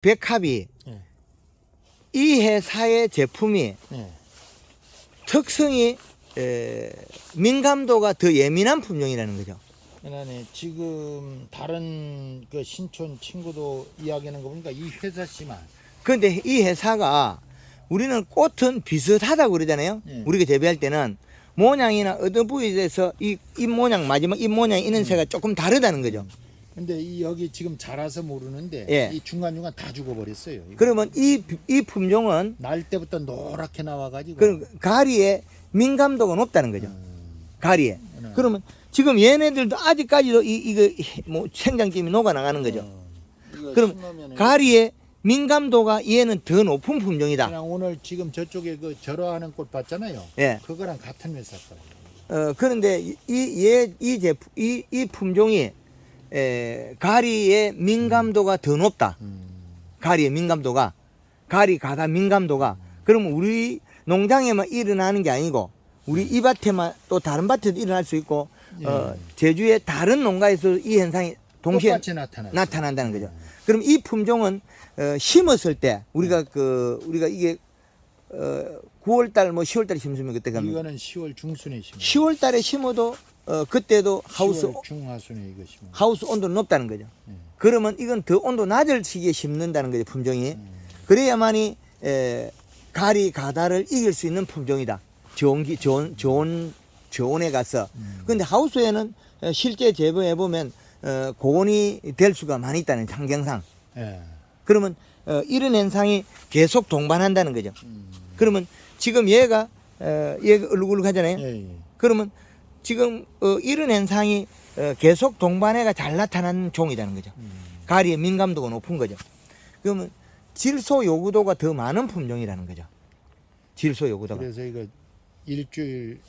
백합이 예. 이 회사의 제품이 예. 특성이 민감도가 더 예민한 품종이라는 거죠. 그러니까 지금 다른 그 신촌 친구도 이야기하는 거 보니까 이 회사 씨만. 그런데 이 회사가 우리는 꽃은 비슷하다고 그러잖아요. 예. 우리가 재배할 때는 모양이나 어떤 부위에서 이 모양, 마지막 이 모양 이런 새가 조금 다르다는 거죠. 근데 이 여기 지금 자라서 모르는데 예. 이 중간중간 다 죽어버렸어요. 이거. 그러면 이 품종은 날 때부터 노랗게 나와가지고. 그 가리에 민감도가 높다는 거죠. 가리에. 그러면 지금 얘네들도 아직까지도 이거 뭐 생장점이 녹아 나가는 거죠. 그럼 가리에 민감도가 얘는 더 높은 품종이다. 그냥 오늘 지금 저쪽에 그 절화하는 꽃 봤잖아요. 예. 그거랑 같은 회사 거예요. 그런데 이 품종이 가리의 민감도가 더 높다. 가리의 민감도가, 가리 가다 민감도가. 그러면 우리 농장에만 일어나는 게 아니고 우리 이 밭에만 또 다른 밭에도 일어날 수 있고 제주의 다른 농가에서 이 현상이 동시에 똑같이 나타난다는 거죠. 그럼 이 품종은 심었을 때 우리가 이게 9월달 뭐 10월달에 심으면 그때 가면 이거는 10월 중순에 심어. 10월달에 심어도 그때도 하우스 10월 중하순에 이거 심어. 하우스 온도는 높다는 거죠. 그러면 이건 더 온도 낮을 시기에 심는다는 거죠, 품종이. 그래야만이 가리 가다를 이길 수 있는 품종이다. 저온에 가서. 근데 하우스에는 실제 재배해 보면 고온이 될 수가 많이 있다는 환경상. 예. 그러면 이런 현상이 계속 동반한다는 거죠. 그러면 지금 얘가 울룩울룩하잖아요. 예, 예. 그러면 지금 이런 현상이 계속 동반해가 잘 나타나는 종이라는 거죠. 가리의 민감도가 높은 거죠. 그러면 질소 요구도가 더 많은 품종이라는 거죠. 질소 요구도가. 그래서 이거 일주일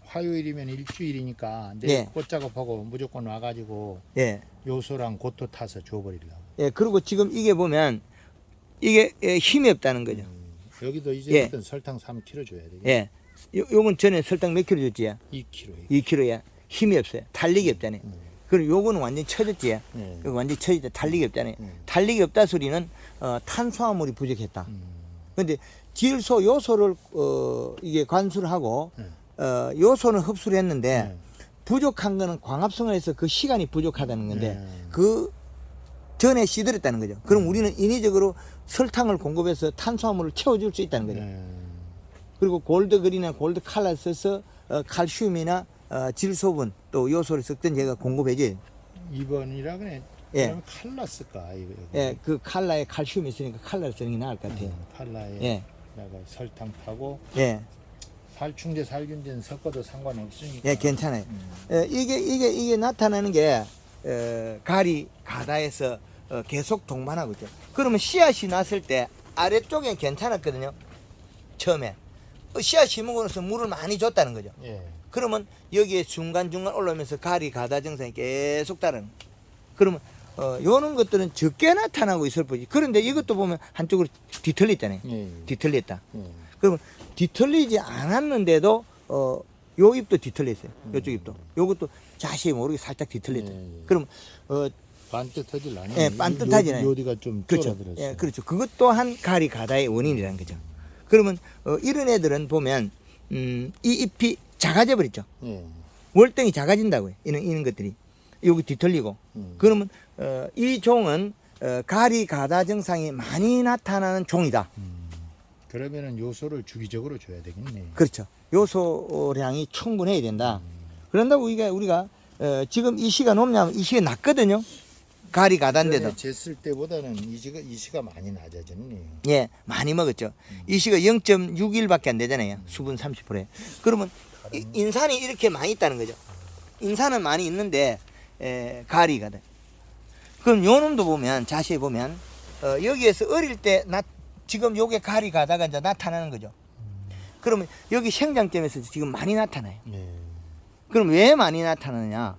화요일이면 일주일이니까 내일 예. 꽃 작업하고 무조건 와가지고 예. 요소랑 고토 타서 줘버리려고. 예. 그리고 지금 이게 보면 이게 힘이 없다는 거죠. 여기도 이제부터 설탕 3kg 줘야 되겠네. 예. 요건 전에 설탕 몇 킬로 줬지? 2kg. 2kg야. 힘이 없어요. 달리기 없잖아요. 그리고 요거는 완전히 쳐졌지. 예. 이거 완전히 쳐졌다. 달리기 없잖아요. 달리기 없다 소리는 탄수화물이 부족했다. 근데 질소 요소를 이게 관수를 하고 요소는 흡수를 했는데 부족한 거는 광합성을 해서 그 시간이 부족하다는 건데 그 전에 시들었다는 거죠. 그럼 우리는 인위적으로 설탕을 공급해서 탄수화물을 채워줄 수 있다는 거죠. 그리고 골드그린이나 골드 칼라 써서 칼슘이나 질소분 또 요소를 섞든 제가 공급해줘요. 2번이라 그래. 예. 그러면 칼라 쓸까? 이거. 예, 그 칼라에 칼슘이 있으니까 칼라를 쓰는 게 나을 것 같아요. 칼라에 예. 설탕 타고 예. 살충제 살균제는 섞어도 상관없으니까. 예, 괜찮아요. 이게 나타나는 게 가리 가다에서 계속 동반하고 있죠. 그러면 씨앗이 났을 때 아래쪽엔 괜찮았거든요. 처음에 씨앗 심고 나서 물을 많이 줬다는 거죠. 예. 그러면 여기에 중간중간 올라오면서 가리 가다 증상이 계속 따르는. 그러면 요런 것들은 적게 나타나고 있을 뿐이지. 그런데 이것도 보면 한쪽으로 뒤틀렸잖아요. 예. 뒤틀렸다. 예. 그러면 뒤틀리지 않았는데도 요 잎도 뒤틀렸어요. 요쪽 잎도. 요것도 자세히 모르게 살짝 뒤틀렸다. 그럼 반듯하질 않아요. 예, 반듯하지 않아요. 요디가 좀 그렇죠. 줄어들었어요. 예, 그렇죠. 그것 또한 가리 가다의 원인이라는 거죠. 그러면 이런 애들은 보면 이 잎이 작아져 버렸죠. 예. 월등히 작아진다고요. 이런 것들이 여기 뒤틀리고. 그러면 이 종은 가리 가다 증상이 많이 나타나는 종이다. 그러면은 요소를 주기적으로 줘야 되겠네. 그렇죠. 요소량이 충분해야 된다. 그런다고 우리가 지금 이 시가 높냐면 이 시가 낮거든요. 가리 가다인데도. 쟀을 때보다는 이 시가 많이 낮아졌네요. 예, 많이 먹었죠. 이 시가 0.6일밖에 안 되잖아요. 수분 30%에. 그러면 인산이 이렇게 많이 있다는 거죠. 인산은 많이 있는데 가리 가다. 그럼 요 놈도 보면 자세히 보면 여기에서 어릴 때 지금 요게 가리 가다가 이제 나타나는 거죠. 그러면 여기 생장점에서 지금 많이 나타나요. 예. 그럼 왜 많이 나타나느냐?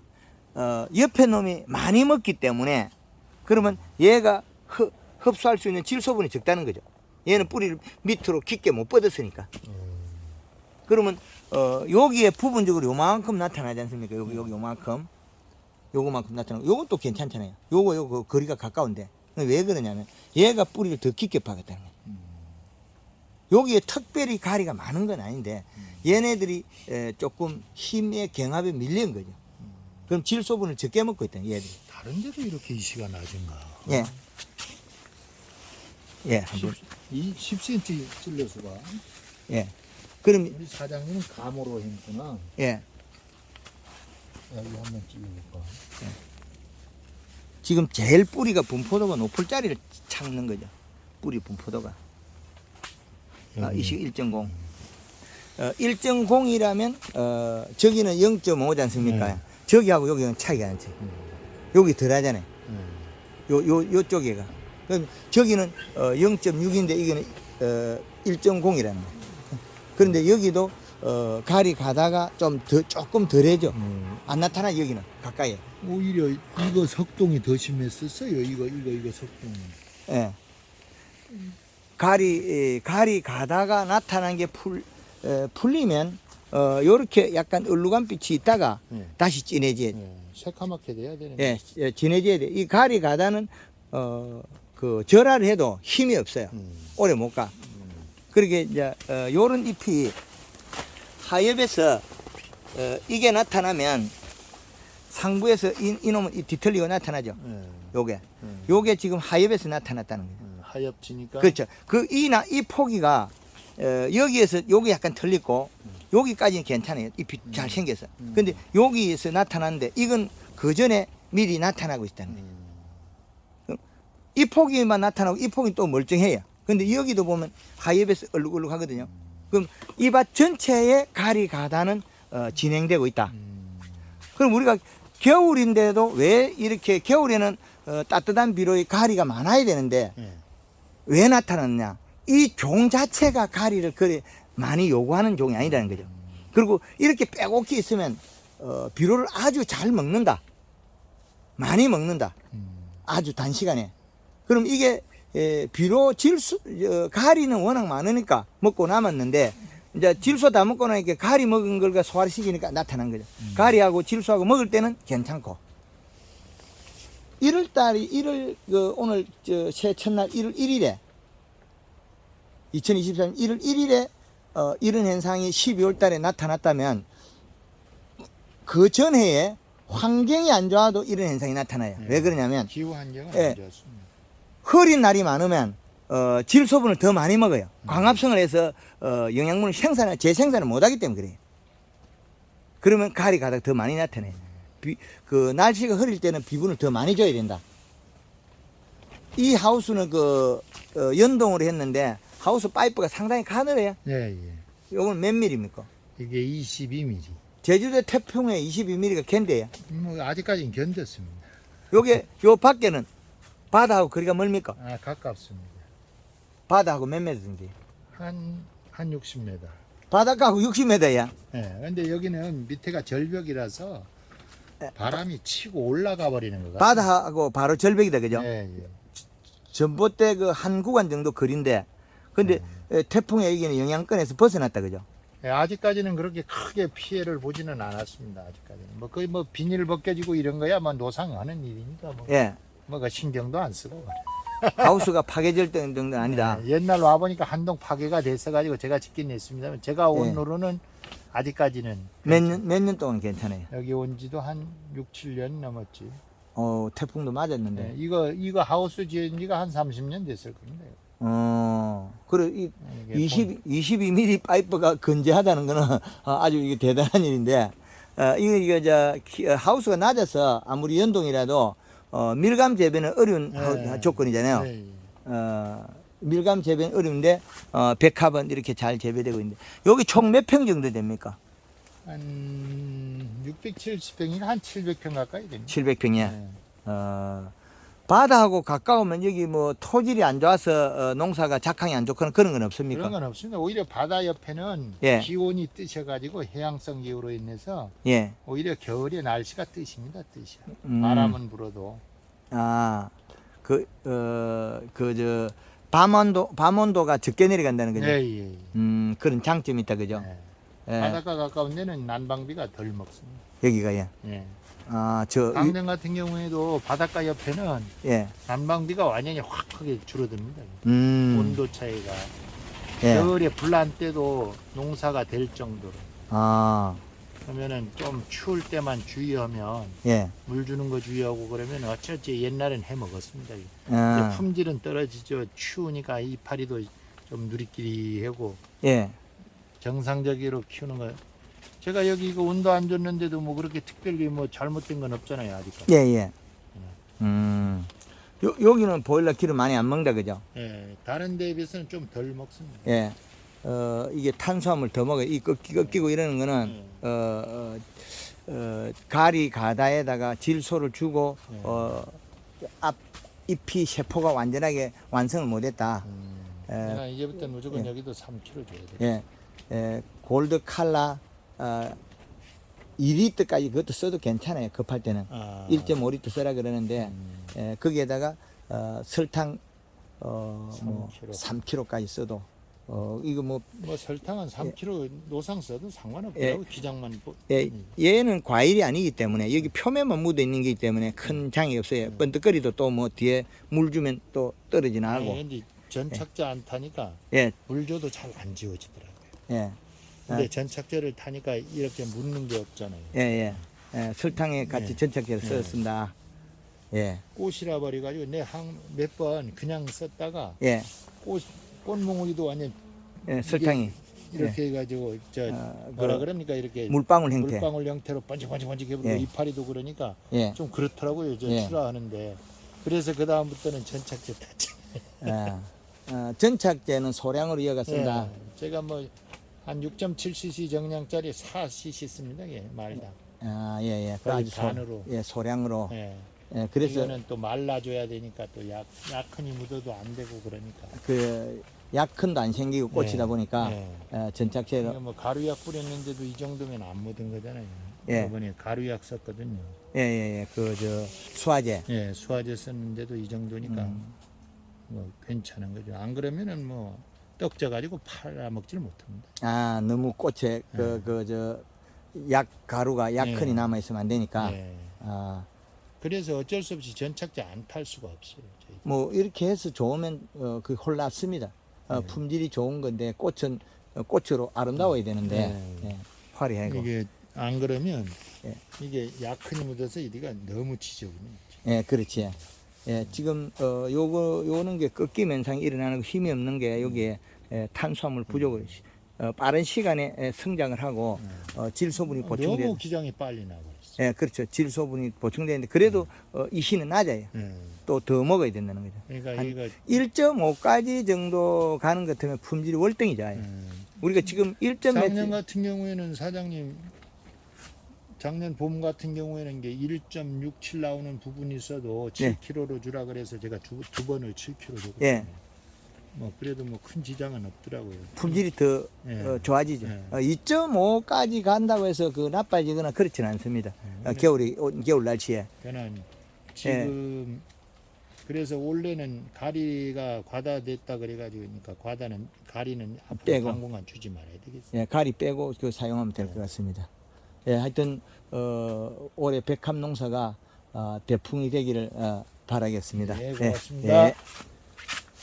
옆에 놈이 많이 먹기 때문에 그러면 얘가 흡수할 수 있는 질소분이 적다는 거죠. 얘는 뿌리를 밑으로 깊게 못 뻗었으니까. 그러면 여기에 부분적으로 요만큼 나타나지 않습니까? 여기 요만큼. 요거만큼 나타나고 요건 또 괜찮잖아요. 요거 거리가 가까운데 왜 그러냐면 얘가 뿌리를 더 깊게 파겠다는 거예요. 여기에 특별히 가리가 많은 건 아닌데 얘네들이 조금 힘의 경합에 밀린 거죠. 그럼 질소분을 적게 먹고 있다 얘들이. 다른 데도 이렇게 이시가 낮은가? 예. 예. 한번. 10cm 찔러서 봐. 예. 그럼 우리 사장님은 감으로 했구나. 예. 여기 한번 찔러볼까? 지금 제일 뿌리가 분포도가 높을 자리를 찾는 거죠. 뿌리 분포도가. 이 시각 1.0. 1.0이라면 저기는 0.5지 않습니까? 저기하고 여기는 차이가 안 차요. 여기 덜 하잖아요. 요쪽에가. 그럼 저기는 0.6인데 이거는 1.0이라는 거예요. 그런데 여기도 가리 가다가 조금 덜해져. 안 나타나 여기는 가까이에. 오히려 이거 석동이 더 심했었어요. 이거 석동이. 예. 가리 가다가 나타난 게 풀리면 요렇게 약간 얼룩한 빛이 있다가 다시 진해져야 돼. 새카맣게 돼야 되는 예, 진해져야 돼. 이 가리 가다는 그 절하를 해도 힘이 없어요. 오래 못 가. 그러게 이제 요런 잎이 하엽에서 이게 나타나면 상부에서 이놈은 뒤틀리고 나타나죠. 요게 지금 하엽에서 나타났다는 거예요. 하엽지니까. 그렇죠. 이 포기가 여기에서 여기 약간 틀리고 여기까지는 괜찮아요. 잎이 잘 생겨서. 근데 여기에서 나타났는데 이건 그 전에 미리 나타나고 있다는 거예요. 이 포기만 나타나고 이 포기 또 멀쩡해요. 근데 여기도 보면 하엽에서 얼룩얼룩 하거든요. 그럼 이 밭 전체에 가리 가다는 진행되고 있다. 그럼 우리가 겨울인데도 왜 이렇게 겨울에는 따뜻한 비료의 가리가 많아야 되는데 왜 나타났냐? 이 종 자체가 가리를 그리 많이 요구하는 종이 아니라는 거죠. 그리고 이렇게 빼곡히 있으면 비료를 아주 잘 먹는다. 많이 먹는다. 아주 단시간에. 그럼 이게 비료 질소 가리는 워낙 많으니까 먹고 남았는데 이제 질소 다 먹고 나니까 가리 먹은 걸 소화를 시키니까 나타난 거죠. 가리하고 질소하고 먹을 때는 괜찮고 1월 오늘 새 첫날 1월 1일에 2023년 1월 1일에 이런 현상이 12월 달에 나타났다면 그 전해에 환경이 안 좋아도 이런 현상이 나타나요. 왜 그러냐면 기후 환경은 안 좋았습니다. 흐린 날이 많으면 질소분을 더 많이 먹어요. 광합성을 해서 영양분을 재생산을 못하기 때문에 그래요. 그러면 가리 가닥 더 많이 나타나요. 그 날씨가 흐릴 때는 비분을 더 많이 줘야 된다. 이 하우스는 연동으로 했는데 하우스 파이프가 상당히 가늘어요. 예. 요건 몇 밀입니까? 이게 22mm. 제주도 태풍에 22mm가 견뎌요. 뭐 아직까지는 견뎠습니다. 요 밖에는 바다하고 거리가 멀습니까? 가깝습니다. 바다하고 몇 미터 정도? 한 60m. 바닷가하고 60m야. 예. 근데 여기는 밑에가 절벽이라서 바람이 치고 올라가 버리는 거 같아요. 바다하고 바로 절벽이다, 그죠? 예. 전봇대 한 구간 정도 거리인데, 근데 태풍에 여기는 영향권에서 벗어났다, 그죠? 예, 아직까지는 그렇게 크게 피해를 보지는 않았습니다. 아직까지는 거의 비닐 벗겨지고 이런 거야 노상하는 일이니까 예. 그 신경도 안 쓰고. 하우스가 파괴될 정도는 아니다. 예, 옛날 와 보니까 한동 파괴가 됐어가지고 제가 짓긴 했습니다만 제가 온 예. 후로는 아직까지는 몇 년 동안 괜찮아요. 여기 온 지도 한 6, 7년 넘었지. 태풍도 맞았는데. 네, 이거 하우스 지은 지가 한 30년 됐을 겁니다. 그래, 22mm 파이프가 건재하다는 거는 아주 이게 대단한 일인데, 하우스가 낮아서 아무리 연동이라도, 밀감 재배는 어려운 조건이잖아요. 네. 밀감 재배는 어려운데, 백합은 이렇게 잘 재배되고 있는데, 여기 총 몇 평 정도 됩니까? 한 670평이나 한 700평 가까이 됩니다. 700평이야. 네. 바다하고 가까우면 여기 뭐 토질이 안 좋아서 농사가 작황이 안 좋거나 그런 건 없습니까? 그런 건 없습니다. 오히려 바다 옆에는 예. 기온이 뜨셔가지고 해양성 기후로 인해서 예. 오히려 겨울에 날씨가 뜨십니다. 뜨셔. 음. 바람은 불어도. 밤온도가 적게 내려간다는 거죠. 예. 그런 장점이 있다, 그죠? 예. 예. 바닷가 가까운 데는 난방비가 덜 먹습니다. 여기가, 예. 예. 강릉 같은 경우에도 바닷가 옆에는 예. 난방비가 완전히 확 크게 줄어듭니다. 온도 차이가. 예. 겨울에 불난 때도 농사가 될 정도로. 아, 그러면은 좀 추울 때만 주의하면 예. 물 주는 거 주의하고 그러면 어쩌지 옛날엔 해 먹었습니다. 아, 이제 품질은 떨어지죠. 추우니까 이파리도 좀 누리끼리하고 예. 정상적으로 키우는 거. 제가 여기 이거 온도 안 줬는데도 뭐 그렇게 특별히 뭐 잘못된 건 없잖아요 아직까지. 예, 예. 여기는 보일러 기름 많이 안 먹는다, 그죠? 예, 다른 데에 비해서는 좀 덜 먹습니다. 예. 이게 탄수화물 더 먹어요. 이 꺾이고 이러는 거는, 가리 가다에다가 질소를 주고, 앞 잎이 세포가 완전하게 완성을 못 했다. 내가 이제부터 무조건 예. 여기도 3kg 줘야 돼. 예. 골드 칼라, 2리터까지 그것도 써도 괜찮아요. 급할 때는. 1.5리터 써라 그러는데, 거기에다가, 설탕, 뭐 3kg까지 써도, 이거 뭐, 뭐 설탕은 3kg 노상 써도 상관없더라고. 기장만. 얘는 과일이 아니기 때문에, 여기 표면만 묻어 있는 거기 때문에 큰 장이 없어요. 번뜩거리도 또 뭐 뒤에 물 주면 또 떨어지나 하고. 근데 전착제 안 타니까 예, 물 줘도 잘 안 지워지더라고요. 예. 근데 전착제를 타니까 이렇게 묻는 게 없잖아요. 예. 설탕에 같이 예. 전착제를 예. 썼습니다. 예, 꽃이라 버려가지고 내 몇 번 그냥 썼다가 예, 꽃몽우리도 완전 예, 설탕이. 이렇게 해가지고 뭐라 그럽니까 이렇게 물방울 형태. 물방울 형태로 번쩍번쩍 해버리고 예. 이파리도 그러니까 예. 좀 그렇더라고요. 저 예. 출하하는데 그래서 그 다음부터는 전착제 탔죠. 전착제는 소량으로 이어가 쓴다. 제가 뭐 한 6.7cc 정량짜리 4cc 씁니다. 예, 말당. 예. 거의 아주 반으로. 소량으로. 예. 그래서 이거는 또 말라줘야 되니까 또 약흔이 묻어도 안 되고 그러니까. 그 약흔도 안 생기고 꽃이다 예. 보니까 예. 전착제가 그러니까 뭐 가루약 뿌렸는데도 이 정도면 안 묻은 거잖아요. 예. 이번에 가루약 썼거든요. 그 수화제. 예, 수화제 썼는데도 이 정도니까 뭐 괜찮은 거죠. 안 그러면은 뭐 떡져 가지고 팔아 먹질 못합니다. 너무 꽃에 약 가루가 약흔이 예. 남아 있으면 안 되니까. 예. 그래서 어쩔 수 없이 전착제 안 탈 수가 없어요. 저희. 뭐 이렇게 해서 좋으면 그 홀랐습니다. 품질이 좋은 건데 꽃은 꽃으로 아름다워야 되는데 화려하고. 이게 안 그러면 예. 이게 약흔이 묻어서 이리가 너무 지저분해. 예, 그렇지. 지금 요는 게 꺾임 현상이 일어나는 거 힘이 없는 게 여기에 탄수화물 부족을 빠른 시간에 성장을 하고 질소분이 너무 보충되는. 기장이 빨리 나버렸어. 예, 그렇죠. 질소분이 보충되는데 그래도 이시는 낮아요. 또 더 먹어야 된다는 거죠. 그러니까 한 이거 1.5까지 정도 가는 것 같으면 품질이 월등이잖아요. 우리가 지금 1점 작년 같은 경우에는 사장님 작년 봄 같은 경우에는 이게 1.67 나오는 부분이 있어도 7kg로 주라 그래서 제가 두 번을 7kg 줬거든요. 예. 뭐 그래도 뭐 큰 지장은 없더라고요. 품질이 더 예. 좋아지죠. 예. 2.5까지 간다고 해서 그 나빠지거나 그렇지는 않습니다. 겨울 날씨에. 저는 지금 그래서 원래는 가리가 과다됐다 그래가지고 그러니까 가리는 앞으로 빼고. 당분간 주지 말아야 되겠어요. 예, 가리 빼고 그 사용하면 될 것 같습니다. 예, 하여튼 올해 백합 농사가 대풍이 되기를 바라겠습니다. 네, 고맙습니다. 예.